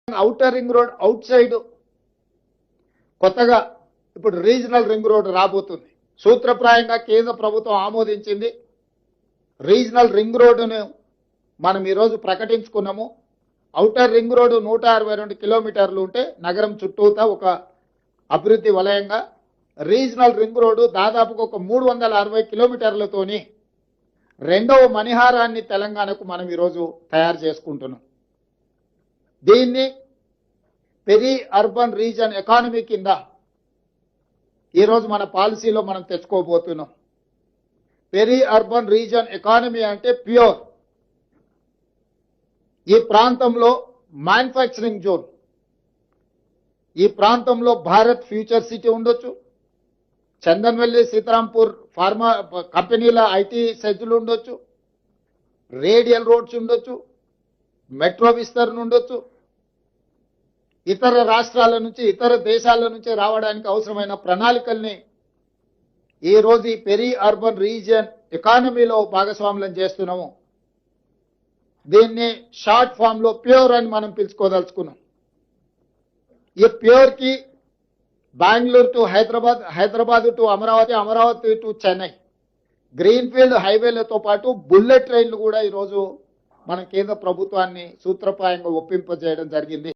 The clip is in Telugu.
Outer ring road out side కొత్తగా ఇప్పుడు రీజనల్ రింగ్ రోడ్ రాబోతుంది. సూత్రప్రాయంగా కేంద్ర ప్రభుత్వం ఆమోదించింది. రీజనల్ రింగ్ రోడ్డును మనం ఈరోజు ప్రకటించుకున్నాము. ఔటర్ రింగ్ రోడ్డు 162 కిలోమీటర్లు ఉంటే నగరం చుట్టూతా ఒక అభివృద్ధి వలయంగా, రీజనల్ రింగ్ రోడ్డు దాదాపుగా ఒక 360 కిలోమీటర్లతోని రెండవ మణిహారాన్ని తెలంగాణకు మనం ఈరోజు తయారు చేసుకుంటున్నాం. దీన్ని పెరి అర్బన్ రీజన్ ఎకానమీ కింద ఈరోజు మన పాలసీలో మనం తెచ్చుకోబోతున్నాం. పెరి అర్బన్ రీజన్ ఎకానమీ అంటే ప్యూర్, ఈ ప్రాంతంలో మ్యానుఫ్యాక్చరింగ్ జోన్, ఈ ప్రాంతంలో భారత్ ఫ్యూచర్ సిటీ ఉండొచ్చు, చందన్వెల్లి సీతారాంపూర్ ఫార్మా కంపెనీల ఐటీ సెజ్లు ఉండొచ్చు, రేడియల్ రోడ్స్ ఉండొచ్చు, మెట్రో విస్తరణ ఉండొచ్చు, ఇతర రాష్ట్రాల నుంచి ఇతర దేశాల నుంచి రావడానికి అవసరమైన ప్రణాళికల్ని ఈ రోజు ఈ పెరి అర్బన్ రీజియన్ ఎకానమీలో భాగస్వామ్యం చేస్తున్నాము. దీన్ని షార్ట్ ఫామ్ లో ప్యూర్ అని మనం పిలుచుకోదలుచుకున్నాం. ఈ ప్యూర్ కి Bengaluru to Hyderabad, Hyderabad to Amaravati, Amaravati to Chennai greenfield హైవేలతో పాటు బుల్లెట్ ట్రైన్లు కూడా ఈరోజు మన కేంద్ర ప్రభుత్వాన్ని సూత్రప్రాయంగా ఒప్పింపజేయడం జరిగింది.